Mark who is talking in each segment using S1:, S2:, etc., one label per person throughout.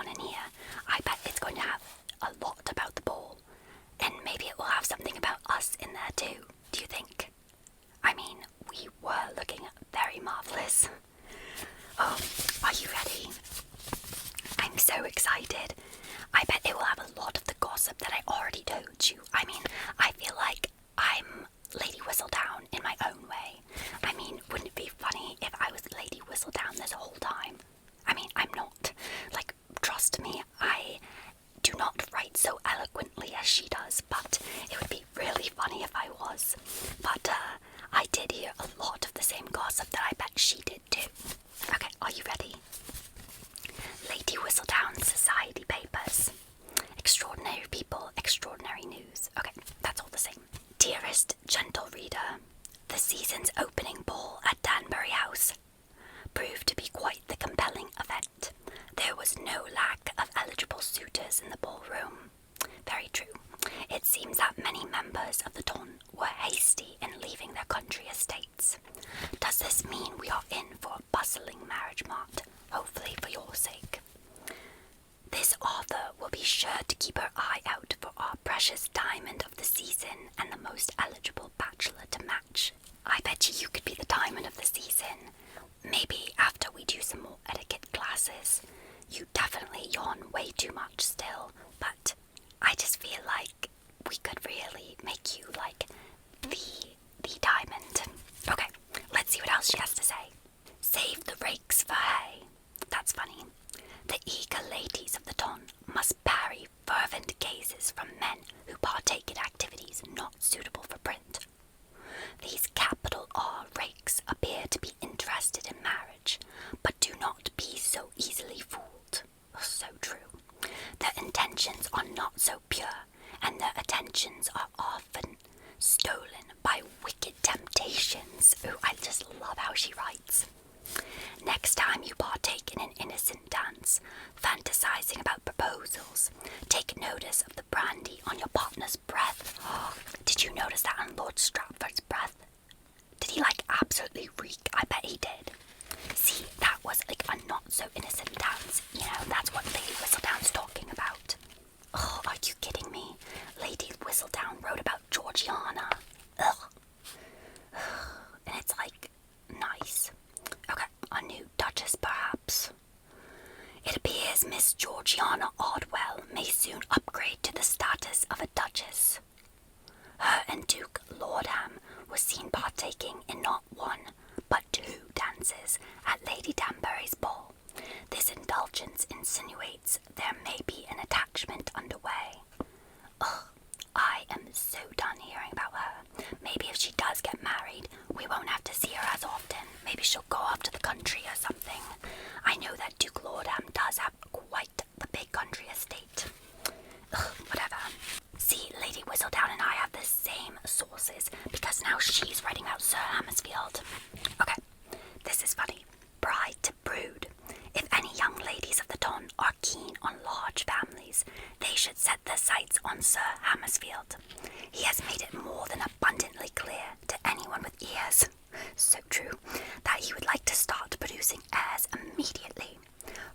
S1: on in here. I bet it's going to have a lot about the ball. And maybe it will have something about us in there too. Do you think? I mean, we were looking very marvellous. Oh, are you ready? I'm so excited. I bet it will have a lot of the gossip that I already told you. I mean, I feel like I'm Lady Whistledown in my own way. I mean, wouldn't it be funny if I was Lady Whistledown this whole time? I mean, I'm not. Like, trust me, I do not write so eloquently as she does, but it would be really funny if I was. But, I did hear a lot of the same gossip that I bet she did too. Okay, are you ready? Lady Whistledown's Society Papers. Extraordinary people, extraordinary news. Okay, that's all the same. Dearest gentle reader, the season's opening ball at Danbury House proved to be quite the compelling event. There was no lack of eligible suitors in the ballroom. Very true. It seems that many members of the Don were hasty in leaving their country estates. Does this mean we are in for a bustling marriage mart? Hopefully for your sake. This author will be sure to keep her eye out for our precious diamond of the season and the most eligible bachelor to match. I bet you could be the diamond of the season. Maybe after we do some more etiquette classes. You definitely yawn way too much still, but I just feel like we could really make you like the diamond. Okay, let's see what else she has to say. Save the rakes for hay. That's funny. The eager ladies of the Don must parry fervent gazes from men who partake in activities not suitable for print. These capital R rakes appear to be interested in marriage, but do not be so easily fooled. So true. Their intentions are not so pure, and their attentions are often stolen by wicked temptations. Ooh, I just love how she writes. Next time you partake in an innocent dance, fantasizing about proposals, take notice of the brandy on your partner's breath. Oh, did you notice that on Lord Stratford's breath? Did he like absolutely reek? I bet he did. See, that was like a not so innocent dance. You know, that's what Lady Whistledown's talking about. Oh, are you kidding me? Lady Whistledown wrote about Georgiana. Ugh. And it's like, nice. Okay, a new Duchess perhaps. It appears Miss Georgiana Ardwell may soon upgrade to the status of a Duchess. Her and Duke Lordham were seen partaking in not one, but 2 dances at Lady Danbury's ball. This indulgence insinuates there may be an attachment underway. Ugh, I am so done hearing about her. Maybe if she does get married, we won't have to see her as often. Maybe she'll go off to the country or something. I know that Duke Lordham does have quite the big country estate. Ugh, whatever. See, Lady Whistledown and I have the same sources, because now she's writing about Sir Hammersfield. Okay, this is funny. Bride to brood. If any young ladies of the Don are keen on large families, they should set their sights on Sir Hammersfield. He has made it more than abundantly clear to anyone with ears, so true, that he would like to start producing heirs immediately.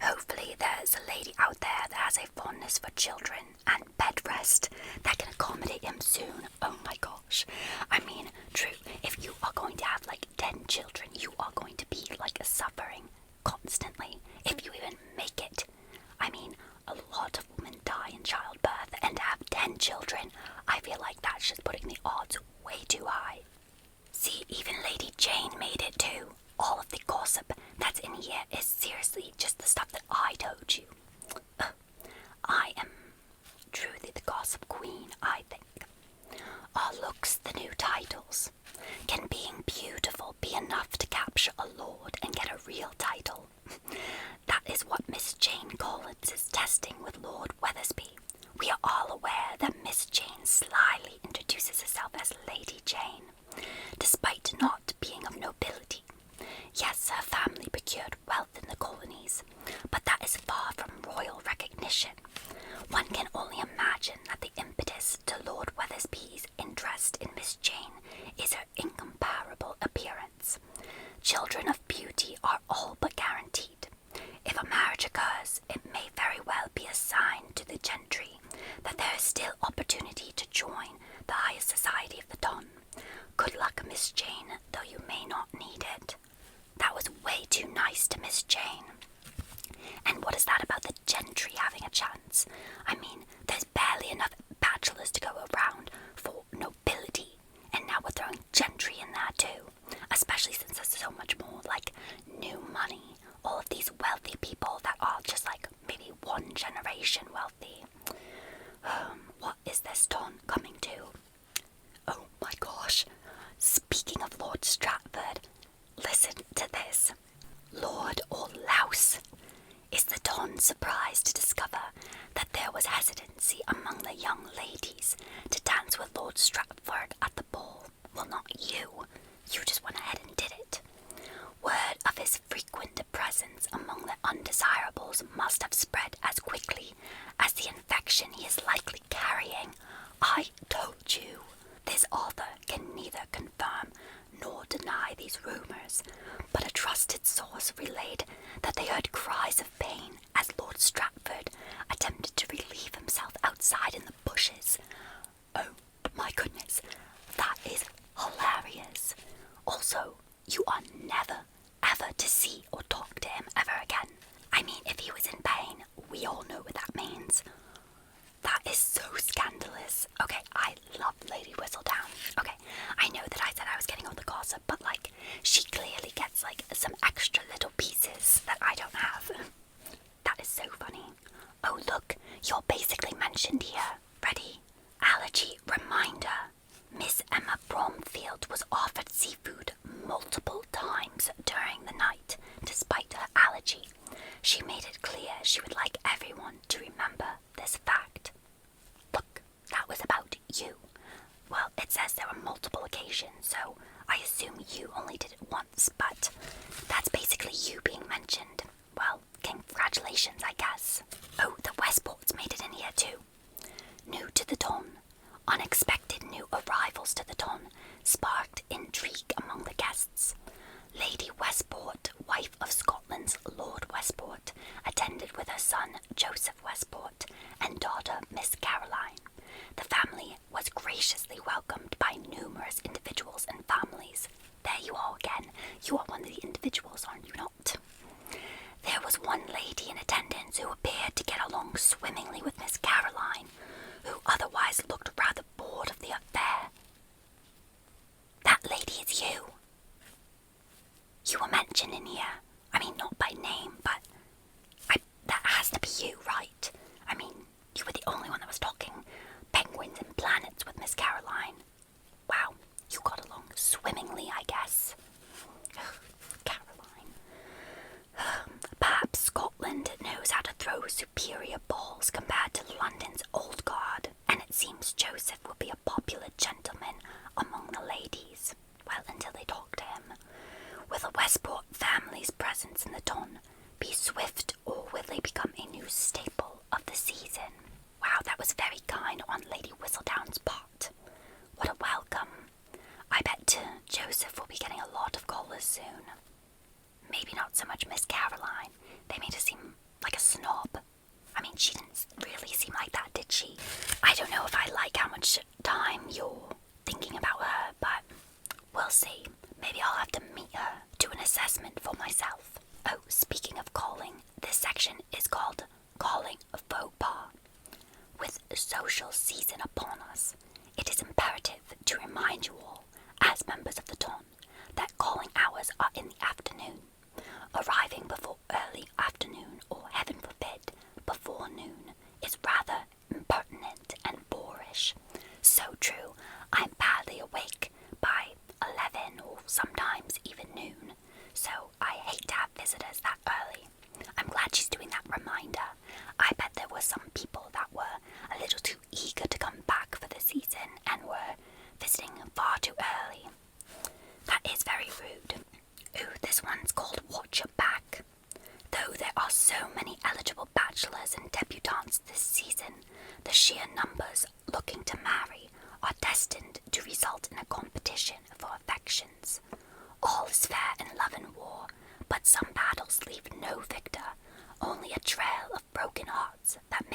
S1: Hopefully there's a lady out there that has a fondness for children and bed rest that can accommodate him soon. Oh my gosh. I mean, true, if you are going to have like 10 children, you are going to be like suffering constantly, if you even make it. I mean, a lot of women die in childbirth, and to have 10 children, I feel like that's just putting the odds way too high. See, even Lady Jane made it too. All of the gossip that's in here is seriously just the stuff that I told you. I am truly the gossip queen, I think. Are looks the new titles? Can being beautiful be enough to capture a lord and get a real title? That is what Miss Jane Collins is testing with Lord Weathersby. We are all aware that Miss Jane slyly introduces herself as Lady Jane, despite not being of nobility. Yes, her family procured wealth in the colonies, but that is far from royal recognition. One can only imagine that the impetus to Lord Weathersby's interest in Miss Jane is her incomparable appearance. Children of beauty are all but guaranteed. If a marriage occurs, it may very well a sign to the gentry that there is still opportunity to join the higher society of the Don. Good luck, Miss Jane, though you may not need it. That was way too nice to Miss Jane. And what is that about the gentry having a chance? I mean, there's barely enough bachelors to go around for nobility, and now we're throwing gentry in there too. Especially since there's so much more, like, new money. All of these wealthy people that are just, like, maybe one generation wealthy. What is this Don coming to? Oh my gosh. Speaking of Lord Stratford, listen to this. Lord or Louse. Is the Don surprised to discover that there was hesitancy among the young ladies to dance with Lord Stratford at the ball? Well, not you. You just went ahead and did it. Word of his frequent presence among the undesirables must have spread as quickly as the infection he is likely carrying. I told you. This author can neither confirm nor deny these rumors, but a trusted source relayed that they heard cries of pain as Lord Stratford attempted to relieve himself outside in the bushes. Oh my goodness, that is hilarious. Also, you are never, ever to see or talk to him ever again. I mean, if he was in pain, we all know what that means. That is so scandalous. Okay, I love Lady Whistledown. Okay, I know that I said I was getting all the gossip, but, like, she clearly gets, like, some extra little pieces that I don't have. That is so funny. Oh, look, you're basically mentioned here. Ready? Allergy reminder. Miss Emma Bromfield was offered seafood multiple times during the night, despite her allergy. She made it clear she would like everyone to remember this fact. Look, that was about you. Well, it says there were multiple occasions, so I assume you only did it once, but that's basically you being mentioned. Well, congratulations, I guess. Oh, the Westports made it in here too. New to the Don. Unexpected new arrivals to the Don sparked intrigue among the guests. Lady Westport, wife of Scotland's Lord Westport, attended with her son Joseph Westport and daughter Miss Caroline. The family was graciously welcomed by numerous individuals and families. There you are again. You are one of the individuals, aren't you not? There was one lady in attendance who appeared to get along swimmingly with Miss Caroline, who otherwise looked rather bored of the affair. That lady is you. You were mentioned in here. I mean, not by name, but that has to be you, right? I mean, you were the only one that was talking penguins and planets with Miss Caroline. Wow, you got along swimmingly, I guess. Caroline. Perhaps Scotland knows how to throw superior balls compared to London's old guard, and it seems Joseph will be a popular gentleman among the ladies. Well, until they talk to him. Will the Westport family's presence in the Don be swift, or will they become a new staple of the season? Wow, that was very kind on Lady Whistledown's part. What a welcome. I bet Joseph will be getting a lot of callers soon. Maybe not so much Miss Caroline. They made her seem like a snob. I mean, she didn't really seem like that, did she? I don't know if I like how much time you're thinking about her, but we'll see. Maybe I'll have to meet her, do an assessment for myself. Oh, speaking of calling, this section is called Calling a Faux Pas. With the social season upon us, it is imperative to remind you all, as members of the Don, that calling hours are in the afternoon. Arriving before early afternoon, or heaven forbid, before noon, is rather impertinent and boorish. So true, I'm badly awake by 11 or sometimes even noon, so I hate to have visitors that early. I'm glad she's doing that reminder. I bet there were some people that were a little too eager to come back for the season and were visiting far too early. That is very rude. Ooh, this one's called Watch Your Back. Though there are so many eligible bachelors and debutantes this season, the sheer numbers looking to marry are destined to result in a competition for affections. All is fair in love and war, but some battles leave no victor, only a trail of broken hearts that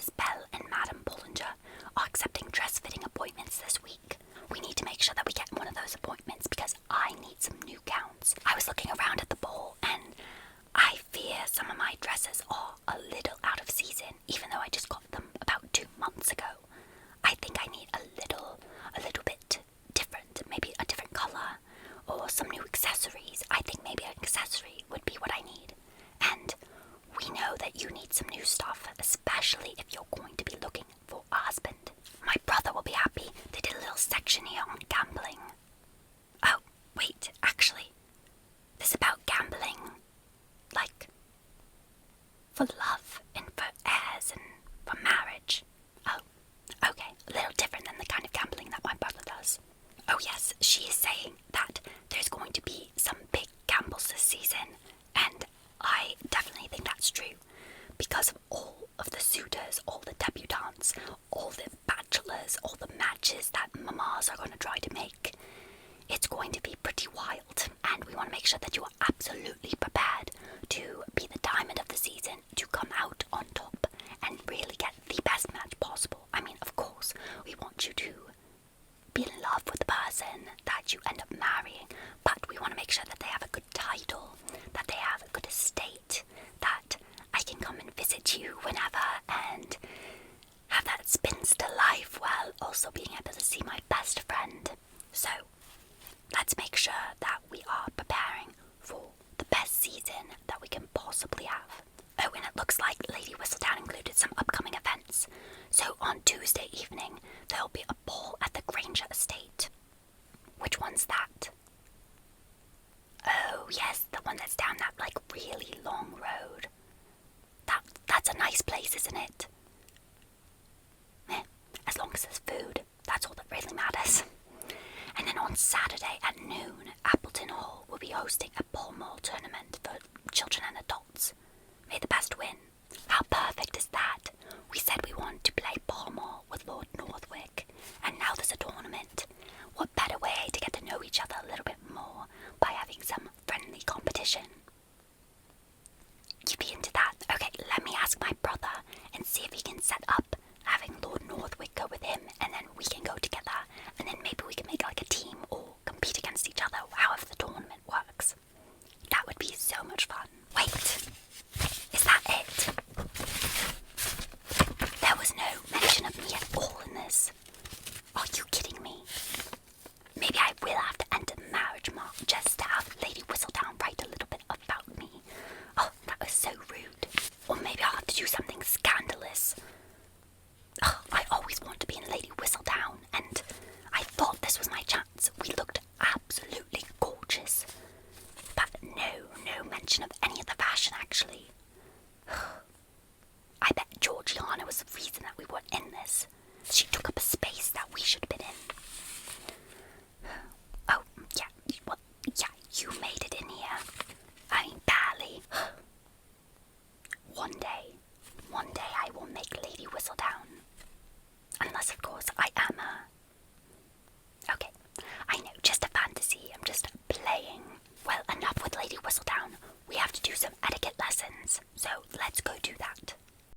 S1: Mrs. Bell and Madame Bollinger are accepting dress-fitting appointments this week. We need to make sure that we get one of those appointments because I need some new gowns. I was looking around at the ball and I fear some of my dresses are a little out of season, even though I just got them about 2 months ago. I think I need a little bit different, maybe a different colour or some new accessories. I think maybe an accessory would be what I need. And we know that you need some new stuff, especially if you're going to be looking for a husband. My brother will be happy. They did a little section here on gambling. Oh, wait, actually, this is about gambling, like, for love and for heirs and for marriage. Oh, okay, a little different than the kind of gambling that my brother does. Oh yes, she is saying that there's going to be some big gambles this season, and I definitely think that's true, because of all of the suitors, all the debutantes, all the bachelors, all the matches that mamas are going to try to make. It's going to be pretty wild, and we want to make sure that you are absolutely prepared to be the diamond of the season, to come out on top and really get the best match possible. I mean, of course, we want you to be in love with the person that you end up marrying, but we want to make sure that they have a good title, that they have a good estate, that I can come and visit you whenever and have that spinster life while also being able to see my best friend. So, let's make sure that we are preparing for the best season that we can possibly have.